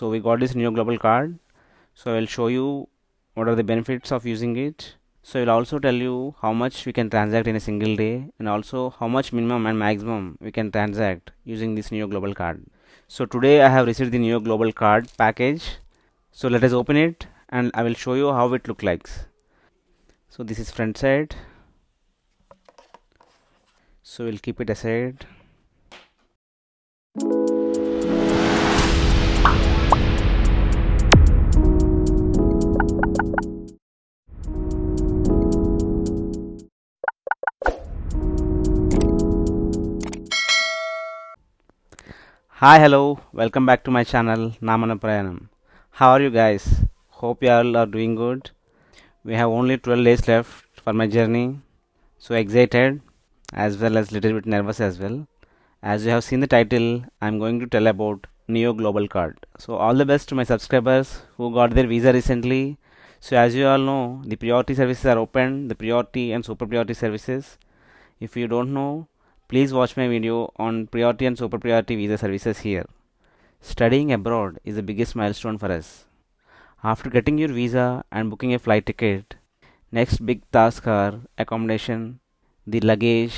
So we got this Niyo Global card. So I will show you what are the benefits of using it. So I will also tell you how much we can transact in a single day and also how much minimum and maximum we can transact using this Niyo Global card. So today I have received the Niyo Global card package. So let us open it and I will show you how it looks like. So this is front side. So we'll keep it aside. Hi, hello, welcome back to my channel Namana Prayanam. How are you guys? Hope you all are doing good. We have only 12 days left for my journey. So excited as well as little bit nervous as well. As you have seen the title, I am going to tell about Niyo Global card. So all the best to my subscribers who got their visa recently. So as you all know, the priority services are open, the priority and super priority services. If you don't know, please watch my video on priority and super priority visa services here. Studying abroad is the biggest milestone for us. After getting your visa and booking a flight ticket, next big task are accommodation, the luggage,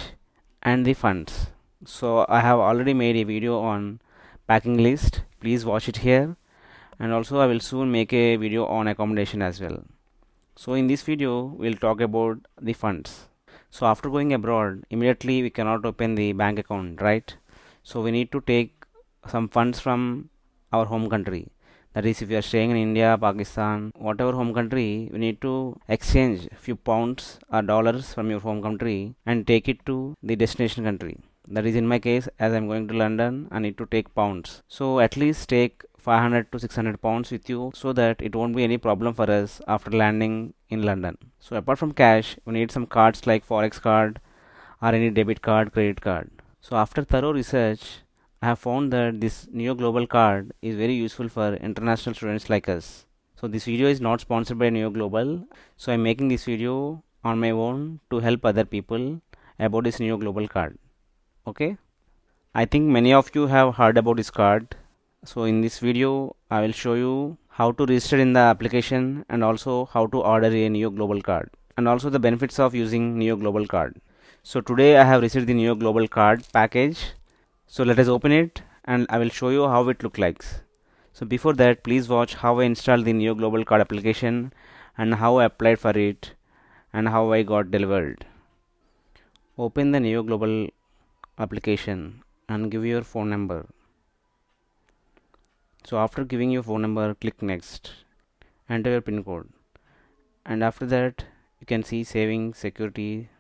and the funds. So I have already made a video on packing list. Please watch it here. And also I will soon make a video on accommodation as well. So in this video, we'll talk about the funds. So after going abroad, immediately we cannot open the bank account, right? So we need to take some funds from our home country. That is, if you are staying in India, Pakistan, whatever home country, we need to exchange few pounds or dollars from your home country and take it to the destination country. That is in my case, as I'm going to London, I need to take pounds. So at least take 500 to 600 pounds with you so that it won't be any problem for us after landing in London. So apart from cash, we need some cards like Forex card or any debit card, credit card. So after thorough research, I have found that this Niyo Global card is very useful for international students like us. So this video is not sponsored by Niyo Global. So I'm making this video on my own to help other people about this Niyo Global card. Okay. I think many of you have heard about this card. So in this video, I will show you how to register in the application and also how to order a Niyo Global card and also the benefits of using Niyo Global card. So today I have received the Niyo Global card package. So let us open it and I will show you how it looks like. So before that, please watch how I installed the Niyo Global card application and how I applied for it and how I got delivered. Open the Niyo Global application and give your phone number. So after giving your phone number, click next, enter your pin code, and after that you can see saving security.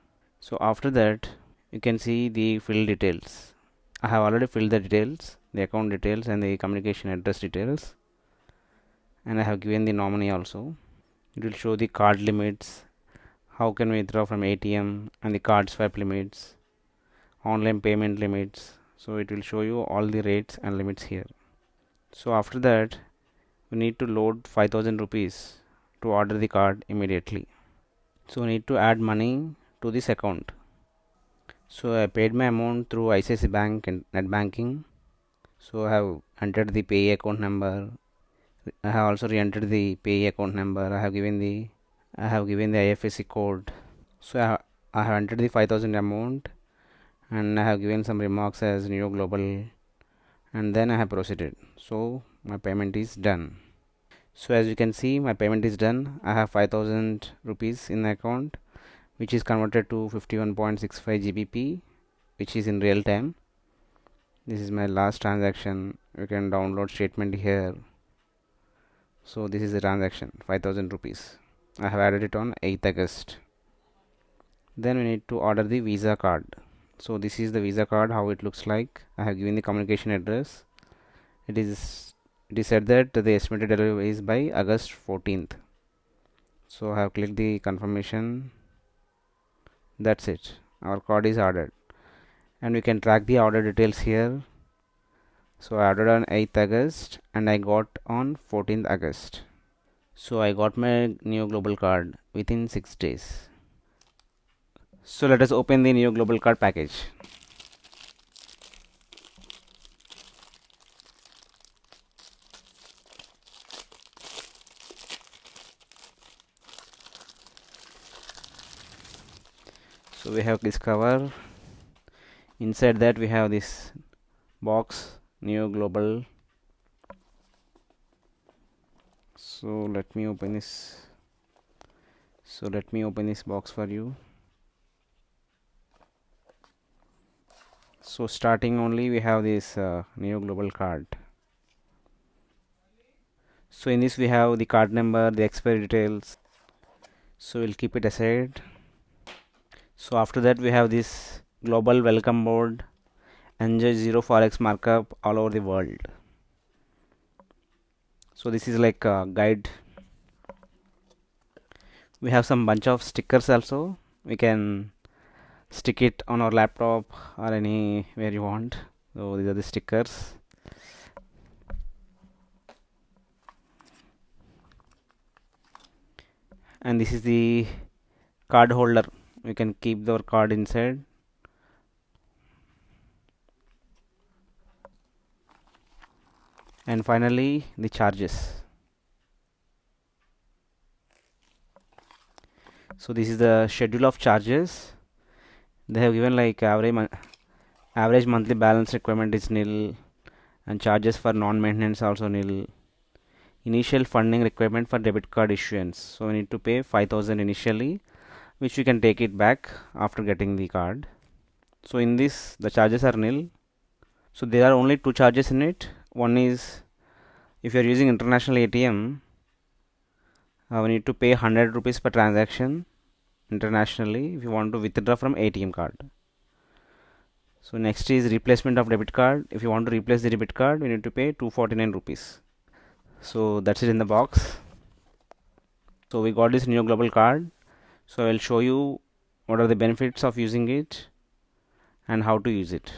So after that you can see the fill details. I have already filled the details, the account details and the communication address details, and I have given the nominee also. It will show the card limits, how can we withdraw from ATM, and the card swipe limits, online payment limits. So it will show you all the rates and limits here. So after that we need to load 5000 rupees to order the card immediately. So we need to add money to this account. So I paid my amount through ICICI Bank and net banking. So I have entered the pay account number. I have also re-entered the pay account number. I have given the IFSC code. So I have entered the 5000 amount and I have given some remarks as Niyo Global and then I have proceeded. So my payment is done. So as you can see, my payment is done. I have 5000 rupees in the account, which is converted to 51.65 GBP, which is in real time. This is my last transaction. You can download statement here. So this is the transaction, 5000 rupees. I have added it on 8th August. Then we need to order the Visa card. So this is the Visa card, how it looks like. I have given the communication address. It is said that the estimated delivery is by August 14th. So I have clicked the confirmation. That's it. Our card is ordered. And we can track the order details here. So I ordered on 8th August and I got on 14th August. So I got my Niyo Global card within 6 days. So let us open the Niyo Global card package. So we have this cover. Inside that we have this box, Niyo Global. So let me open this. So let me open this box for you. So starting only we have this Niyo Global card. So in this we have the card number, the expiry details. So we'll keep it aside. So after that we have this global welcome board. Enjoy zero forex markup all over the world. So this is like a guide. We have some bunch of stickers also. We can stick it on our laptop or anywhere you want. So these are the stickers. And this is the card holder. We can keep our card inside. And finally the charges. So this is the schedule of charges. They have given like average monthly balance requirement is nil, and charges for non-maintenance also nil. Initial funding requirement for debit card issuance. So we need to pay 5,000 initially, which we can take it back after getting the card. So in this the charges are nil. So there are only two charges in it. One is if you are using international ATM, we need to pay 100 rupees per transaction internationally if you want to withdraw from ATM card. So next is replacement of debit card. If you want to replace the debit card, we need to pay 249 rupees. So that's it in the box. So we got this Niyo Global card. So I will show you what are the benefits of using it and how to use it.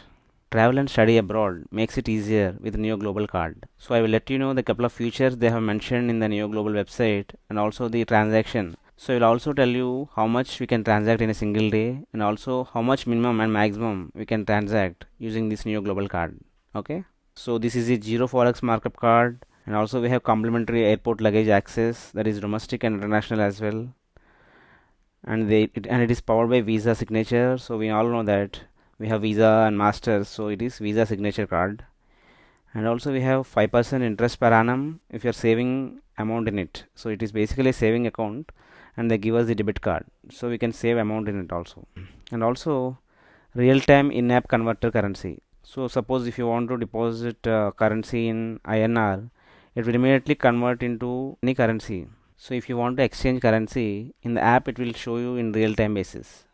Travel and study abroad makes it easier with Niyo Global card. So I will let you know the couple of features they have mentioned in the Niyo Global website and also the transaction. So I will also tell you how much we can transact in a single day and also how much minimum and maximum we can transact using this Niyo Global card. Okay. So this is the zero forex markup card, and also we have complimentary airport luggage access, that is domestic and international as well. And it is powered by Visa signature. So we all know that we have Visa and Masters, so it is Visa signature card. And also we have 5% interest per annum if you are saving amount in it. So it is basically a saving account, and they give us the debit card, so we can save amount in it also. And also real-time in-app converter currency. So suppose if you want to deposit currency in INR, it will immediately convert into any currency. So if you want to exchange currency in the app, it will show you in real-time basis.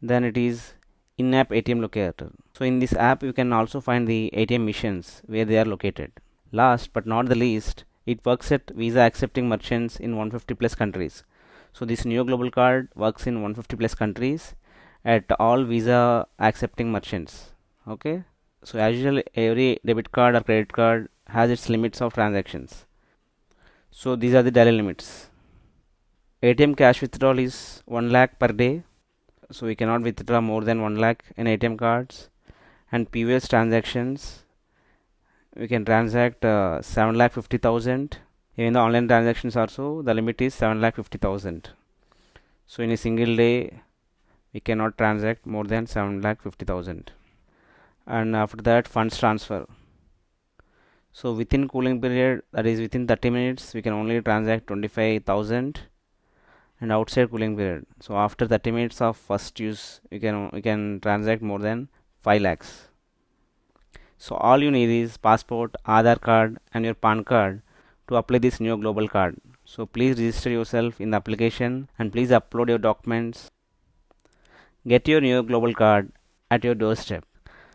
Then it is in-app ATM locator. So in this app you can also find the ATM machines where they are located. Last but not the least, it works at Visa accepting merchants in 150 plus countries. So this Niyo Global card works in 150 plus countries at all Visa accepting merchants. Okay. So as usual, every debit card or credit card has its limits of transactions. So these are the daily limits. ATM cash withdrawal is 1 lakh per day. So we cannot withdraw more than 1 lakh in ATM cards. And previous transactions, we can transact 7,50,000. Even the online transactions also, the limit is 7,50,000. So in a single day, we cannot transact more than 7,50,000. And after that, funds transfer. So within cooling period, that is within 30 minutes, we can only transact 25,000. And outside cooling period, so after 30 minutes of first use, we can transact more than 5 lakhs. So all you need is passport, Aadhaar card and your PAN card to apply this Niyo Global card. So please register yourself in the application and please upload your documents. Get your Niyo Global card at your doorstep.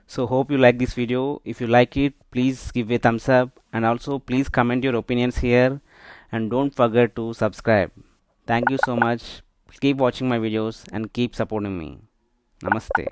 So hope you like this video. If you like it, please give a thumbs up, and also please comment your opinions here, and don't forget to subscribe. Thank you so much. Keep watching my videos and keep supporting me. Namaste.